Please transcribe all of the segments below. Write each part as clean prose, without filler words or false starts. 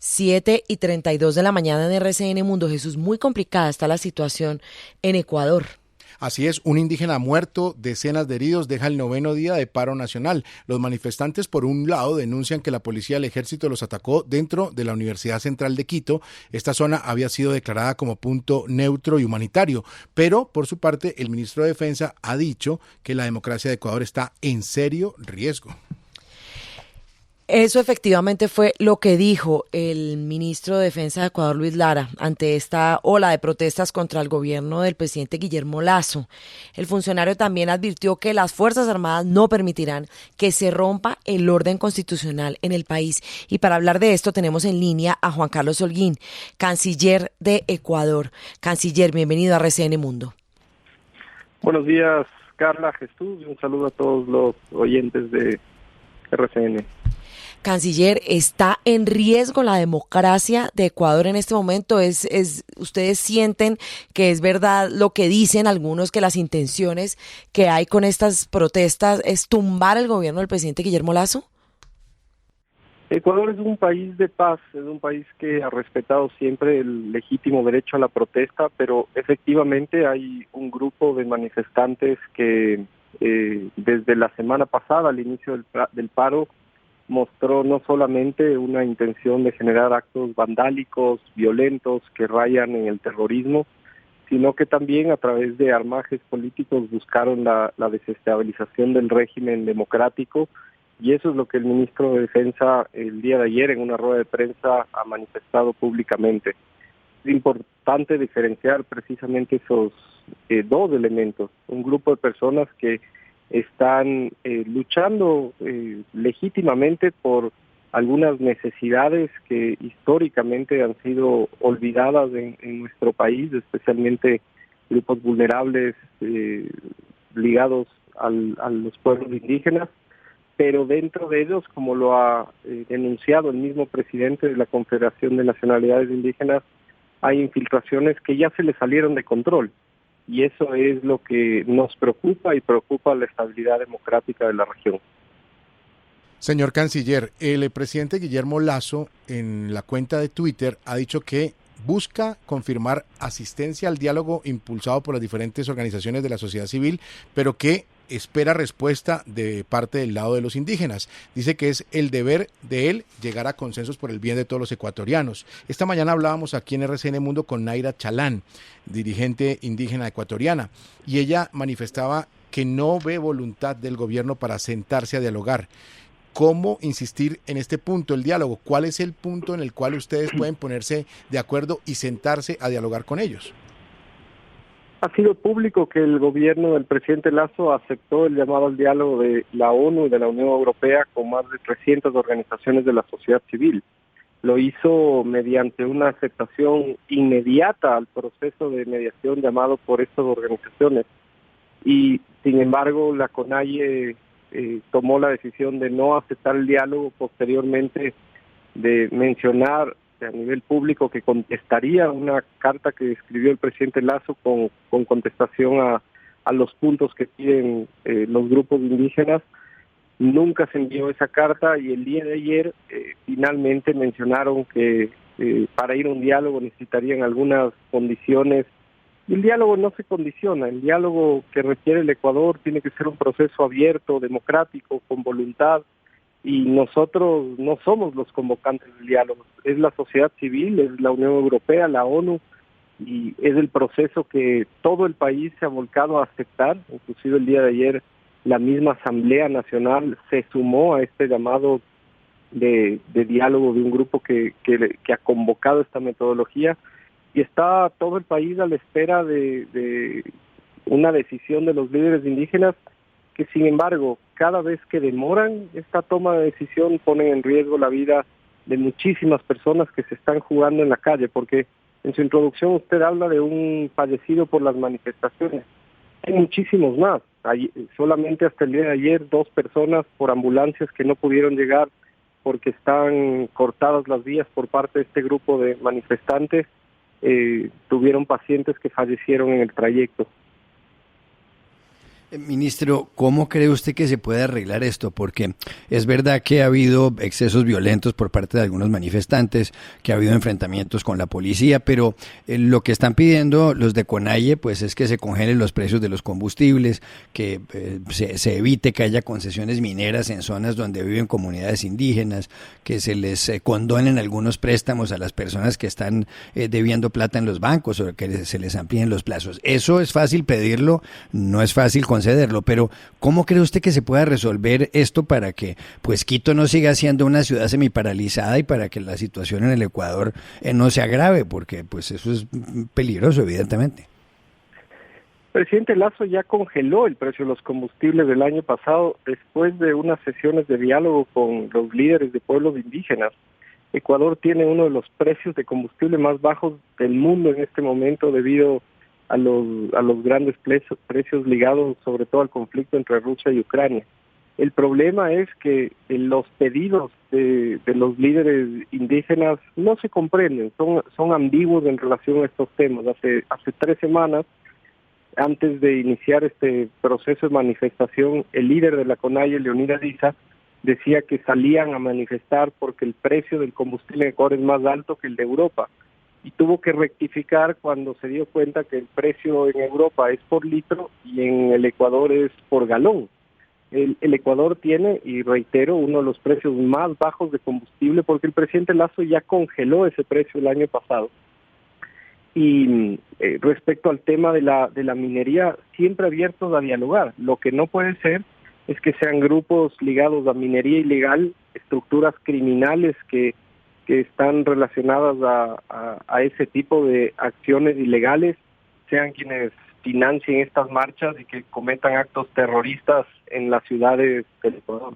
7:32 de la mañana en RCN Mundo. Jesús, muy complicada está la situación en Ecuador. Así es, un indígena muerto, decenas de heridos, deja el 9º día de paro nacional. Los manifestantes, por un lado, denuncian que la policía del ejército los atacó dentro de la Universidad Central de Quito. Esta zona había sido declarada como punto neutro y humanitario, pero, por su parte, el ministro de Defensa ha dicho que la democracia de Ecuador está en serio riesgo. Eso efectivamente fue lo que dijo el ministro de Defensa de Ecuador, Luis Lara, ante esta ola de protestas contra el gobierno del presidente Guillermo Lasso. El funcionario también advirtió que las Fuerzas Armadas no permitirán que se rompa el orden constitucional en el país. Y para hablar de esto tenemos en línea a Juan Carlos Holguín, canciller de Ecuador. Canciller, bienvenido a RCN Mundo. Buenos días, Carla, Jesús, y un saludo a todos los oyentes de RCN. Canciller, ¿está en riesgo la democracia de Ecuador en este momento? ¿Ustedes sienten que es verdad lo que dicen algunos, que las intenciones que hay con estas protestas es tumbar el gobierno del presidente Guillermo Lasso? Ecuador es un país de paz, es un país que ha respetado siempre el legítimo derecho a la protesta, pero efectivamente hay un grupo de manifestantes que desde la semana pasada, al inicio del paro, mostró no solamente una intención de generar actos vandálicos, violentos, que rayan en el terrorismo, sino que también a través de armajes políticos buscaron la desestabilización del régimen democrático, y eso es lo que el ministro de Defensa el día de ayer en una rueda de prensa ha manifestado públicamente. Es importante diferenciar precisamente esos dos elementos. Un grupo de personas que están luchando legítimamente por algunas necesidades que históricamente han sido olvidadas en nuestro país, especialmente grupos vulnerables ligados a los pueblos indígenas, pero dentro de ellos, como lo ha denunciado el mismo presidente de la Confederación de Nacionalidades Indígenas, hay infiltraciones que ya se le salieron de control. Y eso es lo que nos preocupa y preocupa la estabilidad democrática de la región. Señor canciller, el presidente Guillermo Lasso en la cuenta de Twitter ha dicho que busca confirmar asistencia al diálogo impulsado por las diferentes organizaciones de la sociedad civil, pero que espera respuesta de parte del lado de los indígenas. Dice que es el deber de él llegar a consensos por el bien de todos los ecuatorianos. Esta mañana hablábamos aquí en RCN Mundo con Naira Chalán, dirigente indígena ecuatoriana, y ella manifestaba que no ve voluntad del gobierno para sentarse a dialogar. ¿Cómo insistir en este punto, el diálogo? ¿Cuál es el punto en el cual ustedes pueden ponerse de acuerdo y sentarse a dialogar con ellos? Ha sido público que el gobierno del presidente Lasso aceptó el llamado al diálogo de la ONU y de la Unión Europea con más de 300 organizaciones de la sociedad civil. Lo hizo mediante una aceptación inmediata al proceso de mediación llamado por estas organizaciones. Y sin embargo, la CONAIE tomó la decisión de no aceptar el diálogo, posteriormente de mencionar a nivel público que contestaría una carta que escribió el presidente Lasso con contestación a los puntos que piden los grupos indígenas. Nunca se envió esa carta y el día de ayer finalmente mencionaron que para ir a un diálogo necesitarían algunas condiciones. Y el diálogo no se condiciona, el diálogo que requiere el Ecuador tiene que ser un proceso abierto, democrático, con voluntad, y nosotros no somos los convocantes del diálogo, es la sociedad civil, es la Unión Europea, la ONU, y es el proceso que todo el país se ha volcado a aceptar. Inclusive el día de ayer la misma Asamblea Nacional se sumó a este llamado de diálogo de un grupo que ha convocado esta metodología, y está todo el país a la espera de una decisión de los líderes indígenas que, sin embargo, cada vez que demoran esta toma de decisión ponen en riesgo la vida de muchísimas personas que se están jugando en la calle, porque en su introducción usted habla de un fallecido por las manifestaciones. Hay muchísimos más. Solamente hasta el día de ayer 2 personas por ambulancias que no pudieron llegar porque están cortadas las vías por parte de este grupo de manifestantes, tuvieron pacientes que fallecieron en el trayecto. Ministro, ¿cómo cree usted que se puede arreglar esto? Porque es verdad que ha habido excesos violentos por parte de algunos manifestantes, que ha habido enfrentamientos con la policía, pero lo que están pidiendo los de CONAIE pues es que se congelen los precios de los combustibles, que se evite que haya concesiones mineras en zonas donde viven comunidades indígenas, que se les condonen algunos préstamos a las personas que están debiendo plata en los bancos o que se les amplíen los plazos. Eso es fácil pedirlo, no es fácil concederlo, pero ¿cómo cree usted que se pueda resolver esto para que pues Quito no siga siendo una ciudad semiparalizada y para que la situación en el Ecuador no se agrave? Porque pues eso es peligroso, evidentemente. El presidente Lasso ya congeló el precio de los combustibles del año pasado después de unas sesiones de diálogo con los líderes de pueblos indígenas. Ecuador tiene uno de los precios de combustible más bajos del mundo en este momento debido a los grandes precios ligados sobre todo al conflicto entre Rusia y Ucrania. El problema es que los pedidos de los líderes indígenas no se comprenden, son ambiguos en relación a estos temas. Hace 3 semanas, antes de iniciar este proceso de manifestación, el líder de la CONAIE, Leonidas Issa, decía que salían a manifestar porque el precio del combustible en Ecuador es más alto que el de Europa. Y tuvo que rectificar cuando se dio cuenta que el precio en Europa es por litro y en el Ecuador es por galón. El Ecuador tiene, y reitero, uno de los precios más bajos de combustible porque el presidente Lasso ya congeló ese precio el año pasado. Y respecto al tema de la minería, siempre abiertos a dialogar. Lo que no puede ser es que sean grupos ligados a minería ilegal, estructuras criminales que están relacionadas a ese tipo de acciones ilegales, sean quienes financien estas marchas y que cometan actos terroristas en las ciudades del Ecuador.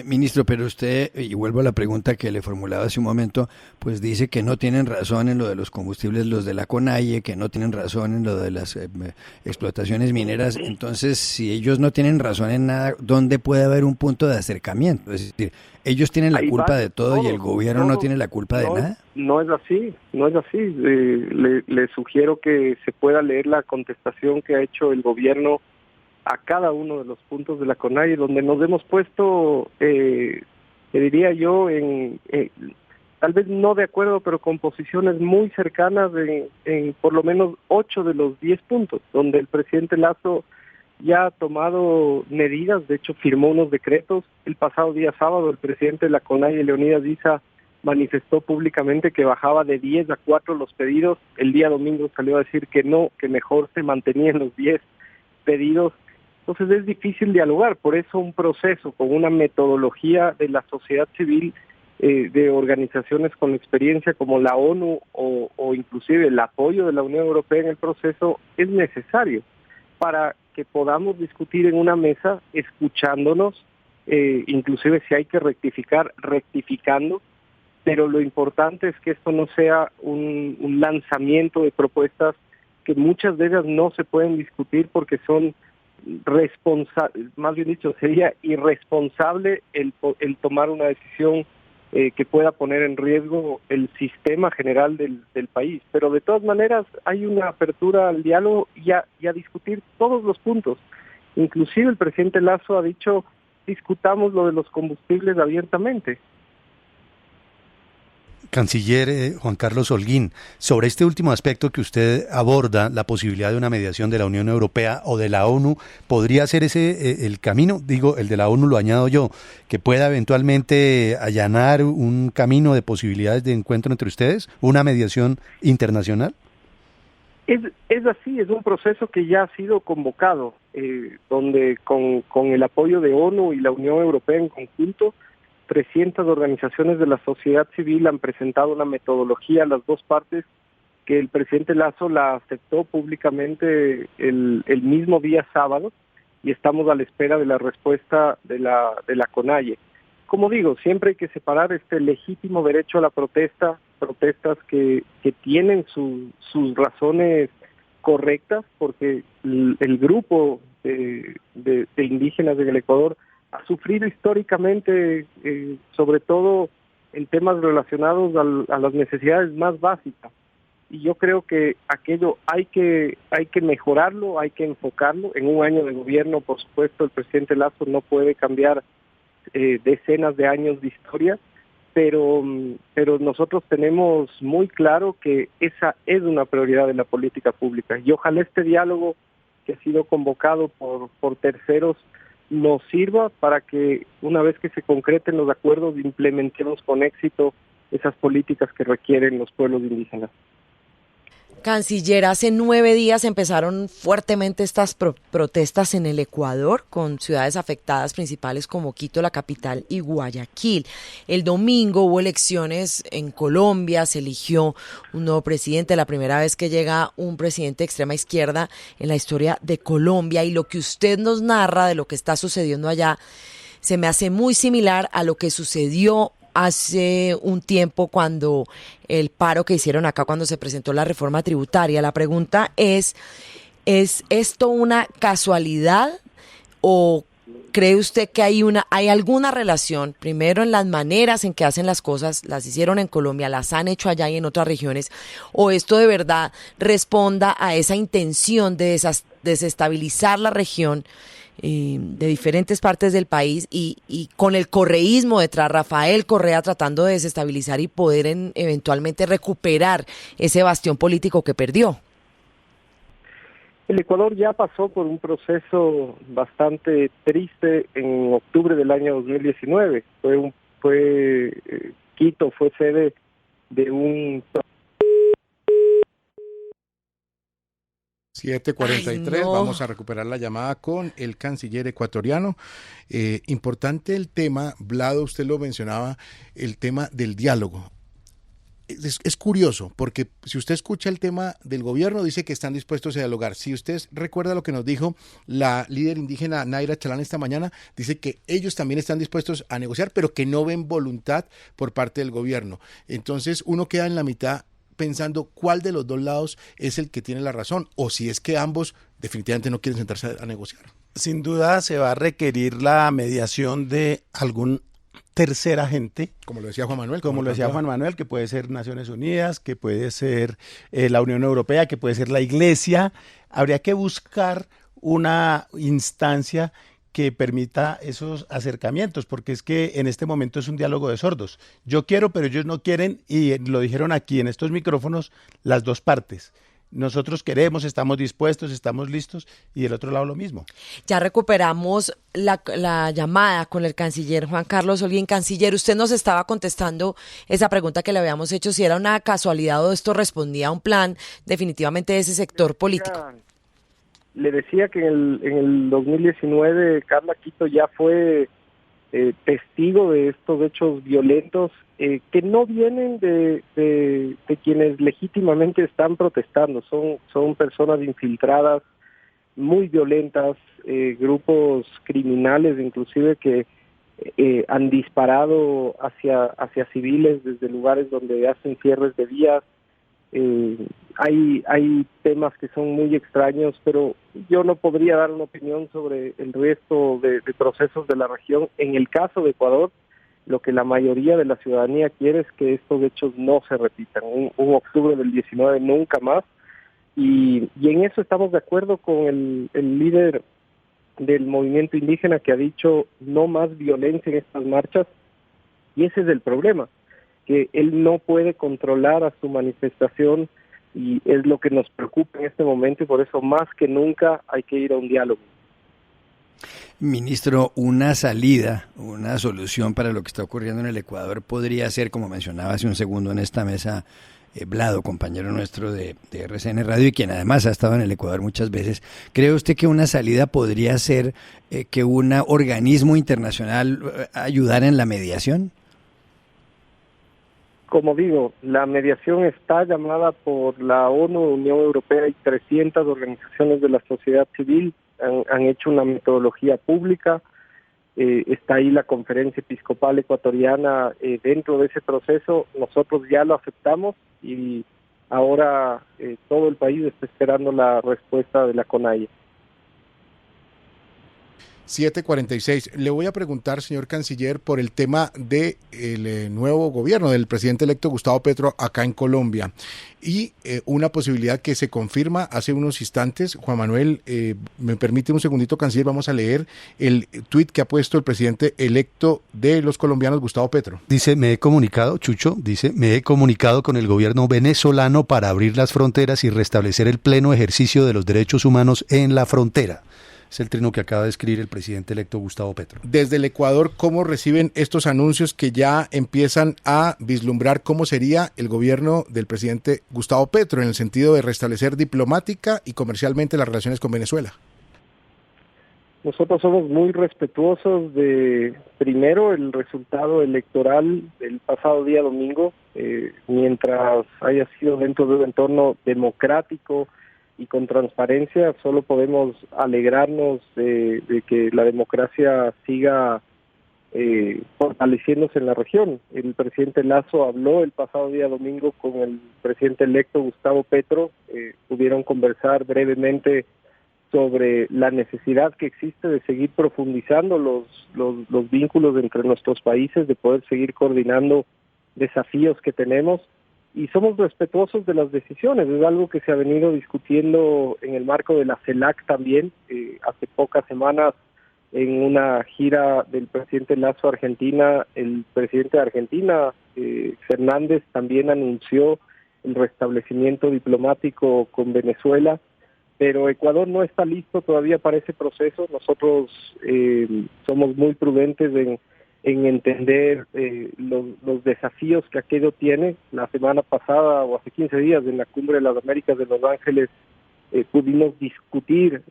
Ministro, pero usted, y vuelvo a la pregunta que le formulaba hace un momento, pues dice que no tienen razón en lo de los combustibles los de la CONAIE, que no tienen razón en lo de las explotaciones mineras. Entonces, si ellos no tienen razón en nada, ¿dónde puede haber un punto de acercamiento? Es decir, ellos tienen la culpa de todo y el gobierno no tiene la culpa de nada. No es así. Le sugiero que se pueda leer la contestación que ha hecho el gobierno a cada uno de los puntos de la CONAIE, donde nos hemos puesto, diría yo, tal vez no de acuerdo, pero con posiciones muy cercanas en por lo menos 8 de los 10 puntos, donde el presidente Lasso ya ha tomado medidas, de hecho firmó unos decretos. El pasado día sábado el presidente de la CONAIE, Leonidas Issa, manifestó públicamente que bajaba de 10 a 4 los pedidos. El día domingo salió a decir que no, que mejor se mantenían los 10 pedidos. Entonces es difícil dialogar, por eso un proceso con una metodología de la sociedad civil, de organizaciones con experiencia como la ONU o inclusive el apoyo de la Unión Europea en el proceso es necesario para que podamos discutir en una mesa escuchándonos, inclusive si hay que rectificar, rectificando, pero lo importante es que esto no sea un lanzamiento de propuestas que muchas de ellas no se pueden discutir porque son más bien dicho, sería irresponsable el tomar una decisión que pueda poner en riesgo el sistema general del país. Pero de todas maneras hay una apertura al diálogo y a discutir todos los puntos. Inclusive el presidente Lasso ha dicho, discutamos lo de los combustibles abiertamente. Canciller Juan Carlos Holguín, sobre este último aspecto que usted aborda, la posibilidad de una mediación de la Unión Europea o de la ONU, ¿podría ser ese el camino? Digo, el de la ONU lo añado yo, que pueda eventualmente allanar un camino de posibilidades de encuentro entre ustedes, una mediación internacional. Es así, es un proceso que ya ha sido convocado, donde con el apoyo de ONU y la Unión Europea en conjunto, 300 organizaciones de la sociedad civil han presentado una metodología a las dos partes que el presidente Lasso la aceptó públicamente el mismo día sábado y estamos a la espera de la respuesta de la CONAIE. Como digo, siempre hay que separar este legítimo derecho a la protestas que tienen sus razones correctas, porque el grupo de indígenas en el Ecuador ha sufrido históricamente, sobre todo en temas relacionados a las necesidades más básicas. y yo creo que aquello hay que mejorarlo, hay que enfocarlo. En un año de gobierno, por supuesto, el presidente Lasso no puede cambiar decenas de años de historia, pero nosotros tenemos muy claro que esa es una prioridad de la política pública, y ojalá este diálogo que ha sido convocado por terceros nos sirva para que una vez que se concreten los acuerdos implementemos con éxito esas políticas que requieren los pueblos indígenas. Canciller, hace 9 días empezaron fuertemente estas protestas en el Ecuador, con ciudades afectadas principales como Quito, la capital, y Guayaquil. El domingo hubo elecciones en Colombia, se eligió un nuevo presidente, la primera vez que llega un presidente de extrema izquierda en la historia de Colombia, y lo que usted nos narra de lo que está sucediendo allá se me hace muy similar a lo que sucedió hace un tiempo cuando el paro que hicieron acá cuando se presentó la reforma tributaria. La pregunta ¿es esto una casualidad o cree usted que hay alguna relación, primero en las maneras en que hacen las cosas, las hicieron en Colombia, las han hecho allá y en otras regiones, o esto de verdad responda a esa intención de desestabilizar la región de diferentes partes del país y con el correísmo detrás, Rafael Correa tratando de desestabilizar y poder eventualmente recuperar ese bastión político que perdió? El Ecuador ya pasó por un proceso bastante triste en octubre del año 2019. Quito fue sede de un... 7:43, no. Vamos a recuperar la llamada con el canciller ecuatoriano. Importante el tema, Vlado, usted lo mencionaba, el tema del diálogo. Es curioso, porque si usted escucha el tema del gobierno, dice que están dispuestos a dialogar. Si usted recuerda lo que nos dijo la líder indígena Naira Chalán esta mañana, dice que ellos también están dispuestos a negociar, pero que no ven voluntad por parte del gobierno. Entonces uno queda en la mitad pensando cuál de los dos lados es el que tiene la razón, o si es que ambos definitivamente no quieren sentarse a negociar. Sin duda se va a requerir la mediación de algún tercer agente. Como lo decía Juan Manuel. Como lo decía Juan Manuel, que puede ser Naciones Unidas, que puede ser la Unión Europea, que puede ser la Iglesia. Habría que buscar una instancia que permita esos acercamientos, porque es que en este momento es un diálogo de sordos. Yo quiero, pero ellos no quieren, y lo dijeron aquí en estos micrófonos las dos partes. Nosotros queremos, estamos dispuestos, estamos listos, y del otro lado lo mismo. Ya recuperamos la llamada con el canciller Juan Carlos Holguín. Canciller, usted nos estaba contestando esa pregunta que le habíamos hecho, si era una casualidad o esto respondía a un plan definitivamente de ese sector político. Le decía que en el 2019 Carla Quito ya fue testigo de estos hechos violentos que no vienen de quienes legítimamente están protestando. Son personas infiltradas, muy violentas, grupos criminales inclusive que han disparado hacia civiles desde lugares donde hacen cierres de vías. Hay temas que son muy extraños, pero yo no podría dar una opinión sobre el resto de procesos de la región. En el caso de Ecuador, lo que la mayoría de la ciudadanía quiere es que estos hechos no se repitan. Un octubre del 19 nunca más, y en eso estamos de acuerdo con el líder del movimiento indígena, que ha dicho no más violencia en estas marchas, y ese es el problema, que él no puede controlar a su manifestación, y es lo que nos preocupa en este momento, y por eso más que nunca hay que ir a un diálogo. Ministro, una salida, una solución para lo que está ocurriendo en el Ecuador podría ser, como mencionaba hace un segundo en esta mesa, Vlado, compañero nuestro de RCN Radio y quien además ha estado en el Ecuador muchas veces. ¿Cree usted que una salida podría ser que un organismo internacional ayudara en la mediación? Como digo, la mediación está llamada por la ONU, Unión Europea y 300 organizaciones de la sociedad civil. Han hecho una metodología pública. Está ahí la Conferencia Episcopal Ecuatoriana dentro de ese proceso. Nosotros ya lo aceptamos y ahora todo el país está esperando la respuesta de la CONAIE. 7:46. Le voy a preguntar, señor canciller, por el tema del nuevo gobierno del presidente electo Gustavo Petro acá en Colombia y una posibilidad que se confirma hace unos instantes. Juan Manuel, me permite un segundito, canciller, vamos a leer el tuit que ha puesto el presidente electo de los colombianos, Gustavo Petro. Dice, me he comunicado con el gobierno venezolano para abrir las fronteras y restablecer el pleno ejercicio de los derechos humanos en la frontera. Es el trino que acaba de escribir el presidente electo Gustavo Petro. Desde el Ecuador, ¿cómo reciben estos anuncios que ya empiezan a vislumbrar cómo sería el gobierno del presidente Gustavo Petro en el sentido de restablecer diplomática y comercialmente las relaciones con Venezuela? Nosotros somos muy respetuosos de, primero, el resultado electoral del pasado día domingo, mientras haya sido dentro de un entorno democrático y con transparencia, solo podemos alegrarnos de que la democracia siga fortaleciéndose en la región. El presidente Lasso habló el pasado día domingo con el presidente electo Gustavo Petro, pudieron conversar brevemente sobre la necesidad que existe de seguir profundizando los vínculos entre nuestros países, de poder seguir coordinando desafíos que tenemos. Y somos respetuosos de las decisiones, es algo que se ha venido discutiendo en el marco de la CELAC también. Hace pocas semanas, en una gira del presidente Lasso a Argentina, el presidente de Argentina, Fernández, también anunció el restablecimiento diplomático con Venezuela, pero Ecuador no está listo todavía para ese proceso. Nosotros somos muy prudentes en entender los desafíos que aquello tiene. La semana pasada o hace 15 días en la Cumbre de las Américas de Los Ángeles pudimos discutir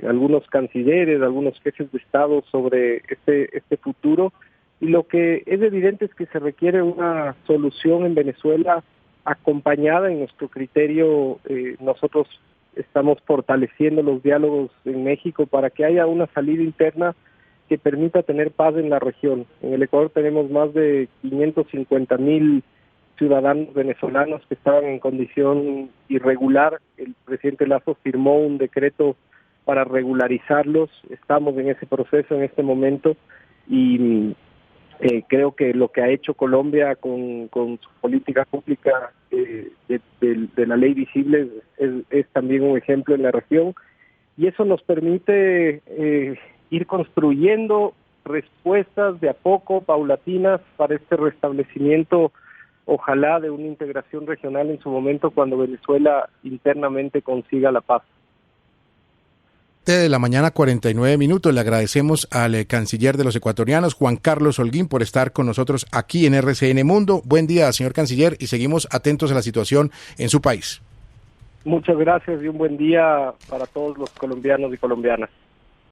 algunos cancilleres, algunos jefes de Estado sobre este futuro, y lo que es evidente es que se requiere una solución en Venezuela acompañada. En nuestro criterio, nosotros estamos fortaleciendo los diálogos en México para que haya una salida interna que permita tener paz en la región. En el Ecuador tenemos más de 550,000 ciudadanos venezolanos que estaban en condición irregular. El presidente Lasso firmó un decreto para regularizarlos. Estamos en ese proceso en este momento y creo que lo que ha hecho Colombia con su política pública de la ley visible es también un ejemplo en la región, y eso nos permite ir construyendo respuestas de a poco, paulatinas, para este restablecimiento, ojalá, de una integración regional en su momento cuando Venezuela internamente consiga la paz. De la mañana, 49 minutos. Le agradecemos al canciller de los ecuatorianos, Juan Carlos Holguín, por estar con nosotros aquí en RCN Mundo. Buen día, señor canciller, y seguimos atentos a la situación en su país. Muchas gracias y un buen día para todos los colombianos y colombianas.